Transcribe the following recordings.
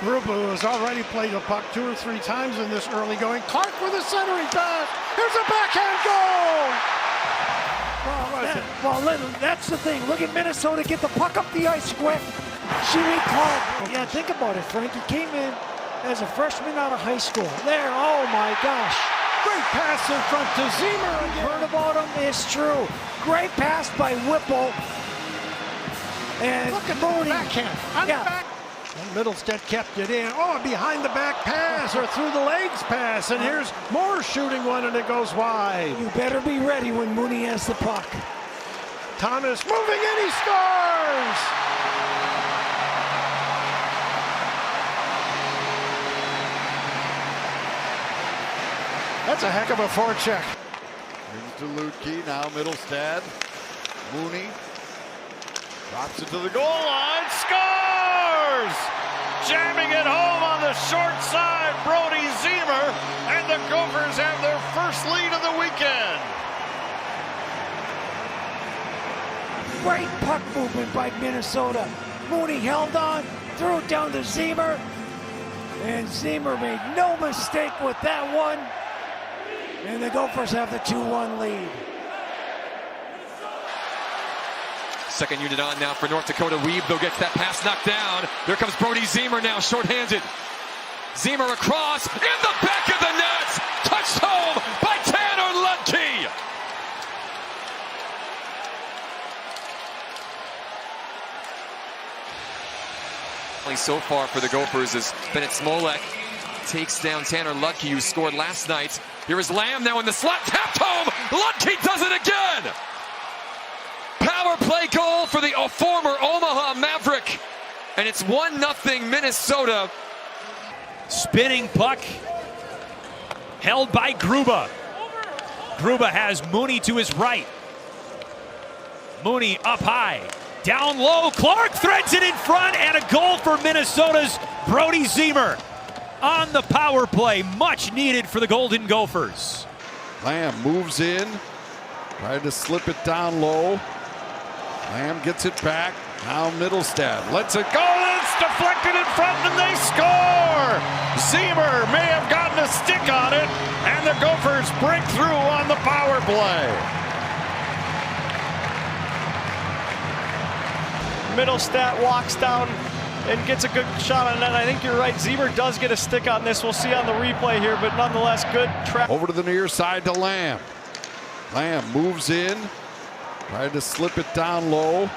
Gruba has already played the puck 2 or 3 times in this early going. Clark with a centering pass. Here's a backhand goal. That's the thing. Look at Minnesota get the puck up the ice quick. Jimmy Clark. Yeah, think about it, Frank. He came in as a freshman out of high school. There, oh my gosh. Great pass in front to Ziemer. Heard about him, it's true. Great pass by Whipple. And look at the backhand. On the back. And Middlestead kept it in. Oh, a behind the back pass or through the legs pass. And here's Moore shooting one and it goes wide. You better be ready when Mooney has the puck. Thomas moving in, he scores! That's a heck of a forecheck. Here's to Lutke, now Middlestead. Mooney drops it to the goal line, scores! Jamming it home on the short side, Brodie Ziemer, and the Gophers have their first lead of the weekend. Great puck movement by Minnesota. Mooney held on, threw it down to Ziemer, and Ziemer made no mistake with that one. And the Gophers have the 2-1 lead. Second unit on now for North Dakota. Weeb, though, gets that pass knocked down. Here comes Brodie Ziemer now, shorthanded. Ziemer across, in the back of the net! Touched home by Tanner Lutke! So far for the Gophers is Bennett Smolek takes down Tanner Lutke, who scored last night. Here is Lamb now in the slot, tapped home! Lutke does it again! Power play goal for the former Omaha Maverick, and it's 1-0 Minnesota. Spinning puck held by Gruba. Gruba has Mooney to his right. Mooney up high, down low. Clark threads it in front, and a goal for Minnesota's Brodie Ziemer on the power play. Much needed for the Golden Gophers. Lamb moves in, tried to slip it down low. Lamb gets it back. Now Middlestead lets it go. It's deflected in front and they score! Ziemer may have gotten a stick on it, and the Gophers break through on the power play. Middlestead walks down and gets a good shot on that. I think you're right. Ziemer does get a stick on this. We'll see on the replay here, but nonetheless, good trap. Over to the near side to Lamb. Lamb moves in. Tried to slip it down low.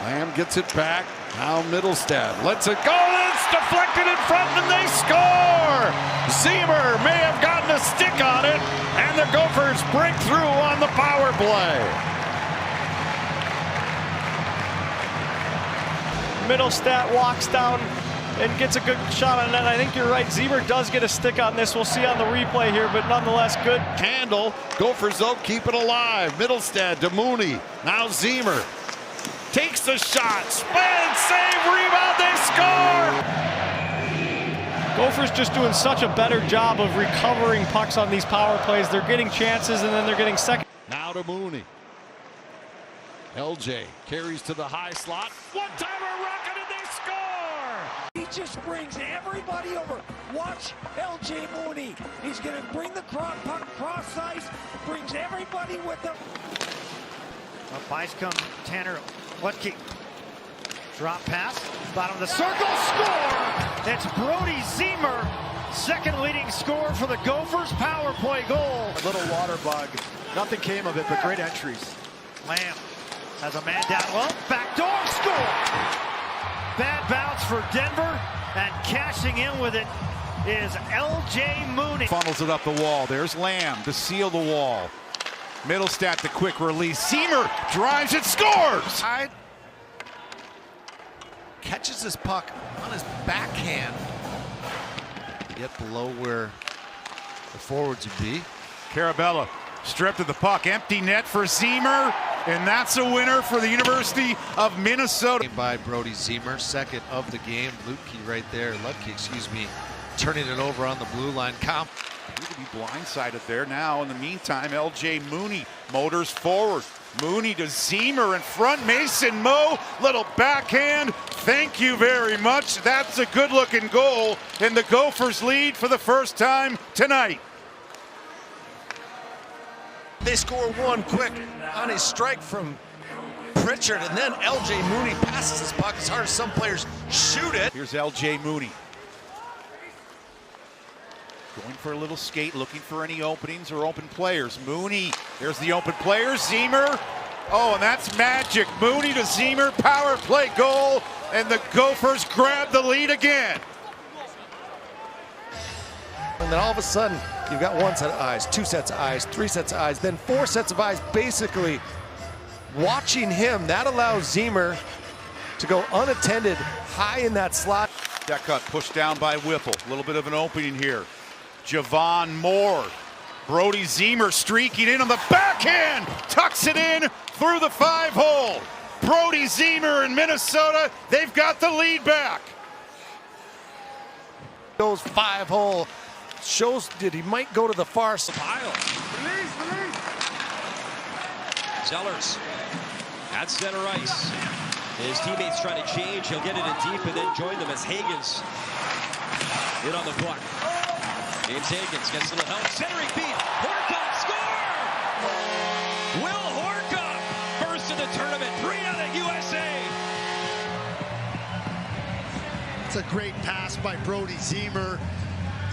Lamb gets it back. Now Middlestead lets it go. It's deflected in front and they score! Ziemer may have gotten a stick on it, and the Gophers break through on the power play. Middlestead walks down and gets a good shot on that. I think you're right. Ziemer does get a stick on this. We'll see on the replay here, but nonetheless, good handle. Gophers, though, keep it alive. Middlestead to Mooney. Now Ziemer takes the shot. Spin, save, rebound, they score! Gophers just doing such a better job of recovering pucks on these power plays. They're getting chances, and then they're getting second. Now to Mooney. LJ carries to the high slot. One-timer rocket and they score! He just brings everybody over. Watch LJ Mooney. He's going to bring the puck cross ice, brings everybody with him. Up ice comes Tanner Lutke. Drop pass, bottom of the circle, score! It's Brodie Ziemer, second leading scorer for the Gophers, power play goal. A little water bug. Nothing came of it, but great entries. Lamb has a man down low, backdoor score! Bad bounce for Denver, and cashing in with it is LJ Mooney. Funnels it up the wall. There's Lamb to seal the wall. Middlestead, the quick release. Ziemer drives it, scores! Catches his puck on his backhand. Get below where the forwards would be. Carabella stripped of the puck. Empty net for Ziemer. And that's a winner for the University of Minnesota. By Brodie Ziemer, second of the game. Lutke right there. Lutke, excuse me, turning it over on the blue line. Need to be blindsided there now. In the meantime, L.J. Mooney motors forward. Mooney to Ziemer in front. Mason Moe, little backhand. Thank you very much. That's a good-looking goal, and the Gophers lead for the first time tonight. They score one quick on a strike from Pritchard, and then L.J. Mooney passes his puck as hard as some players shoot it. Here's L.J. Mooney. Going for a little skate, looking for any openings or open players. Mooney, there's the open player, Ziemer. Oh, and that's magic. Mooney to Ziemer, power play goal, and the Gophers grab the lead again. And then all of a sudden, you've got one set of eyes, two sets of eyes, three sets of eyes, then four sets of eyes basically watching him. That allows Ziemer to go unattended high in that slot. That cut pushed down by Whipple. A little bit of an opening here. Javon Moore. Brodie Ziemer streaking in on the backhand. Tucks it in through the 5-hole. Brodie Ziemer in Minnesota. They've got the lead back. Those 5-hole shows that he might go to the far side. Sellers at center ice. His teammates trying to change. He'll get it in deep and then join them as Hagens in on the puck. James Hagens gets a little help. Centering feed. Horcoff score! Will Horcoff first in the tournament. 3-0 USA. It's a great pass by Brodie Ziemer.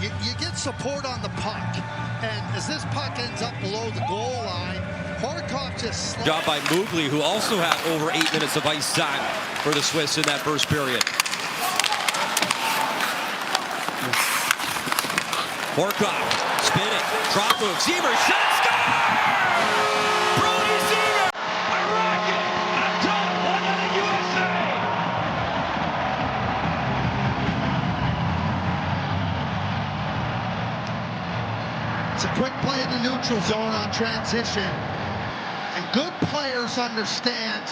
You get support on the puck, and as this puck ends up below the goal line, Horcoff just Job by Mugli, who also had over 8 minutes of ice time for the Swiss in that first period. Horcoff spinning, drop move, Ziemer shot, score! Brodie Ziemer, a rocket on top, 1-0 USA. It's a quick play in the neutral zone on transition. And good players understand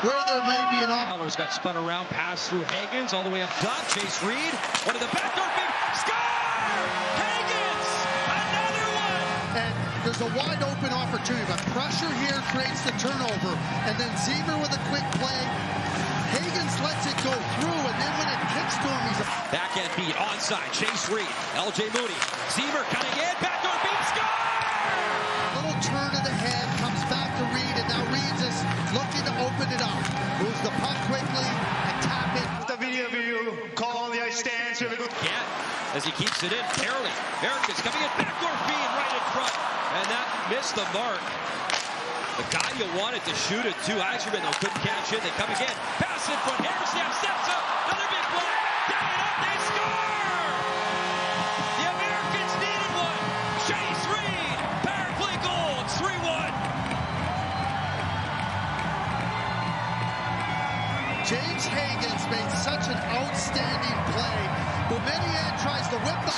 where there may be an Fowler's got spun around, pass through Hagens, all the way up top. Chase Reed, one of the backdoor feet, score! Hagens, another one! And there's a wide open opportunity, but pressure here creates the turnover. And then Ziemer with a quick play. Hagens lets it go through, and then when it kicks to him, he's a backhand feed, onside, Chase Reed, L.J. Mooney, Ziemer cutting in, backdoor feed, score! little turn of the head, comes back to Reed, and now Reed's is looking to open it up. Moves the puck quickly and tap it. The video view, call on the ice stands. Here we go. Yeah, as he keeps it in, barely. Americans coming in, backdoor feed right in front, and that missed the mark. The guy you wanted to shoot it to, Eiserman, though, couldn't catch it. They come again, pass in front, Harrisnap steps up, another big play, down and up, they score! The Americans needed one. Chase Reed, power play goal, it's 3-1. James Hagens made such an outstanding play. Boumedienne tries to whip the...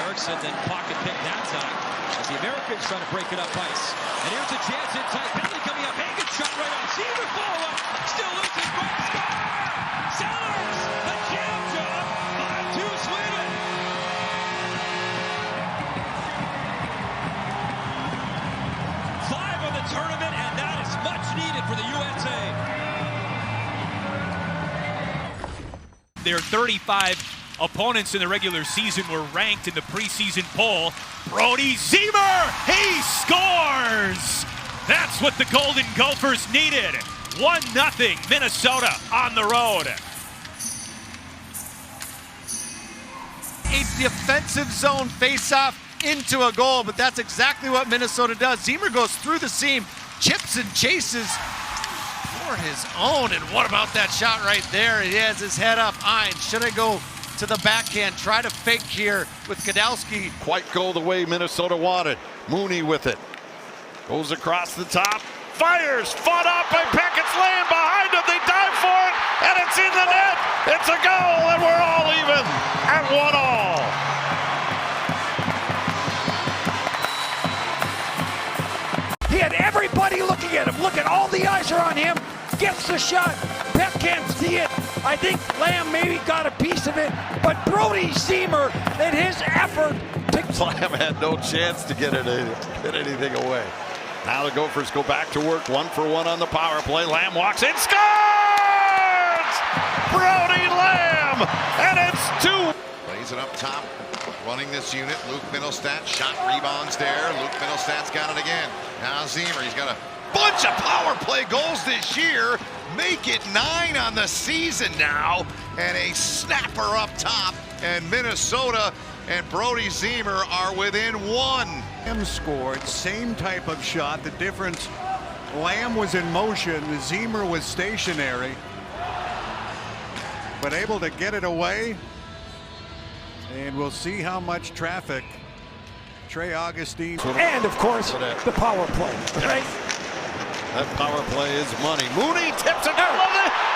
Erickson then pocket pick that time as the Americans try to break it up ice. And here's a chance in tight. Penalty coming up. Hagens shot right on. Ziemer follow up. Still loses. Right score. Sellers, the jam job. 5-2 Sweden. Five of the tournament, and that is much needed for the USA. Their 35 opponents in the regular season were ranked in the preseason poll. Brodie Ziemer, he scores! That's what the Golden Gophers needed. 1-0 Minnesota on the road. A defensive zone face-off into a goal, but that's exactly what Minnesota does. Ziemer goes through the seam, chips and chases for his own, and what about that shot right there? He has his head up, should I go to the backhand, try to fake here with Kadowski. Quite go the way Minnesota wanted. Mooney with it. Goes across the top. Fires. Fought off by Pickett's laying behind him. They dive for it. And it's in the net. It's a goal. And we're all even at 1-all. He had everybody looking at him. Look at all the eyes are on him. Gets the shot. Peck can't see it. I think Lamb maybe got a piece of it, but Brodie Ziemer and his effort to Lamb had no chance to get anything away. Now the Gophers go back to work, 1-for-1 on the power play. Lamb walks in, scores! Brodie Lamb, and it's 2. Plays it up top, running this unit. Luke Middlestat, shot rebounds there. Luke Middlestat's got it again. Now Ziemer, he's got a bunch of power play goals this year. Make it 9 on the season now, and a snapper up top, and Minnesota and Brodie Ziemer are within 1. Lamb scored, same type of shot. The difference, Lamb was in motion, Ziemer was stationary, but able to get it away. And we'll see how much traffic Trey Augustine. And of course, the power play, right? That power play is money. Mooney tips it down.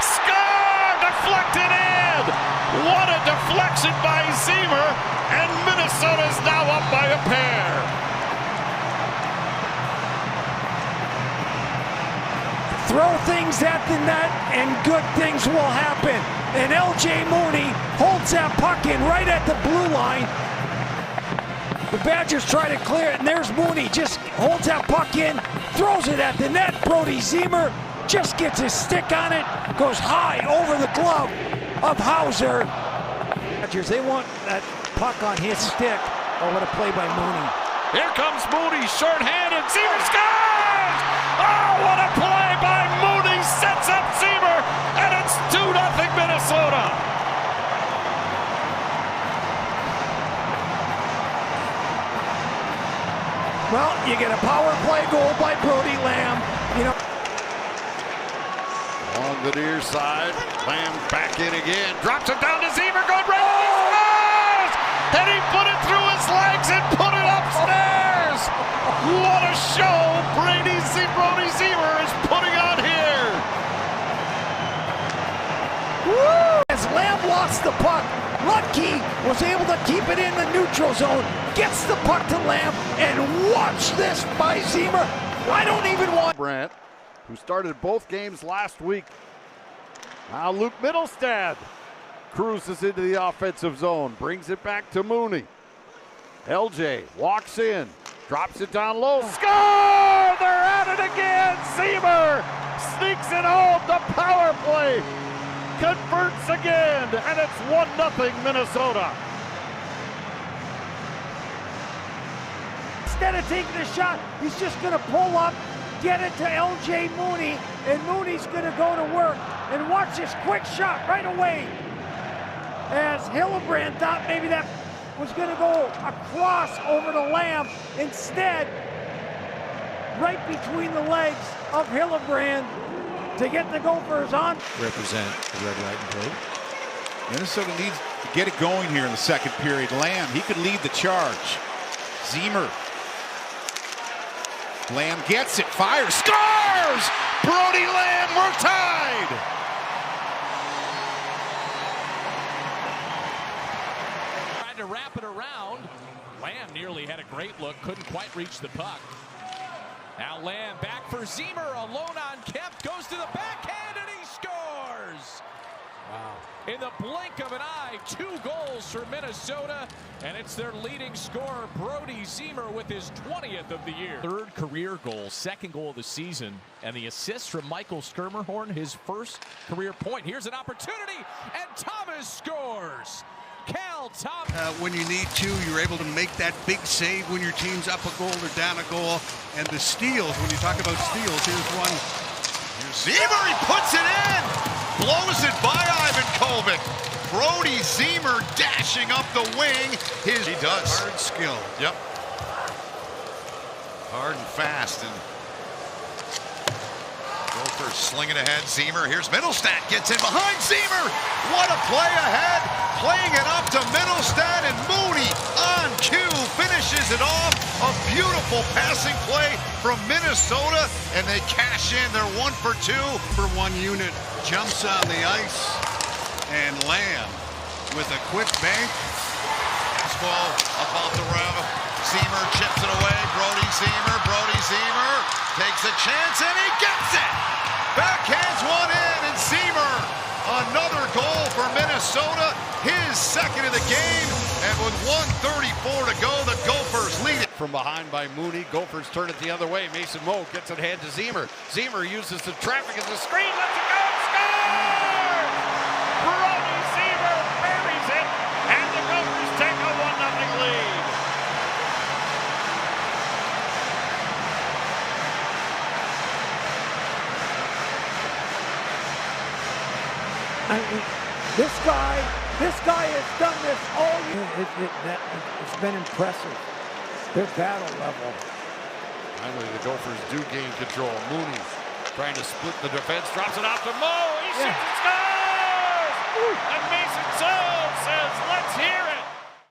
Score! Deflected in! What a deflection by Ziemer, and Minnesota's now up by a pair. Throw things at the net and good things will happen. And LJ Mooney holds that puck in right at the blue line. The Badgers try to clear it, and there's Mooney, just holds that puck in, throws it at the net. Brodie Ziemer just gets his stick on it, goes high over the glove of Hauser. Badgers, they want that puck on his stick. Oh, what a play by Mooney. Here comes Mooney, shorthanded. Ziemer scores! Oh, what a play by Mooney! Sets up Ziemer, and it's 2-0 Minnesota. Well, you get a power play goal by Brodie Lamb. You know, on the near side, Lamb back in again, drops it down to Ziemer, going right. And he put it through his legs and put it upstairs. What a show Brodie Ziemer is putting on here. Woo! As Lamb lost the puck, Lutke was able to keep it in the neutral zone, gets the puck to Lamb, and watch this by Ziemer. I don't even want Brandt, who started both games last week. Now Luke Middlestad cruises into the offensive zone, brings it back to Mooney. LJ walks in, drops it down low, score! They're at it again! Ziemer sneaks it home, the power play converts again, and it's 1-0 Minnesota. Instead of taking the shot, he's just going to pull up, get it to LJ Mooney, and Mooney's going to go to work. And watch this quick shot right away. As Hillebrand thought maybe that was going to go across over to Lamb. Instead, right between the legs of Hillebrand to get the Gophers on. Represent the red, white, and blue. Minnesota needs to get it going here in the second period. Lamb, he could lead the charge. Ziemer. Lamb gets it, fires, scores! Brodie Lamb, we're tied! Tried to wrap it around. Lamb nearly had a great look, couldn't quite reach the puck. Now Lamb back for Ziemer, alone on Kemp, goes to the backhand and he scores! Wow. In the blink of an eye, 2 goals for Minnesota, and it's their leading scorer, Brodie Ziemer, with his 20th of the year. 3rd career goal, 2nd goal of the season, and the assist from Michael Sturmerhorn, his 1st career point. Here's an opportunity, and Thomas scores! Cal Thomas. When you need to, you're able to make that big save when your team's up a goal or down a goal. And the steals, when you talk about steals, here's one. Ziemer, he puts it in! Blows it by Ivan Kovic. Brodie Ziemer dashing up the wing. He does. Hard skill. Yep. Hard and fast. And Gophers slinging ahead. Ziemer. Here's Middlestat. Gets in behind Ziemer. What a play ahead. Playing it up to Middlestat, and Mooney on cue finishes it off. A beautiful passing play from Minnesota, and they cash in. They're 1 for 2. For 1 unit jumps on the ice, and Lamb with a quick bank. Fastball up off the rim. Ziemer chips it away. Brodie Ziemer takes a chance, and he gets it. Backhands one in, and Ziemer, another goal for Minnesota. his second of the game. And with 1:34 to go, the Gophers lead it. From behind by Mooney. Gophers turn it the other way. Mason Moe gets it ahead to Ziemer. Ziemer uses the traffic as a screen. Lets it go. Scores! Brodie Ziemer buries it. And the Gophers take a 1-0 lead. I mean, this guy has done this all year. It's been impressive. Their battle level. Finally, the Gophers do gain control. Mooney trying to split the defense, drops it off to Moe. He shoots and scores! And Mason Moe says, let's hear it.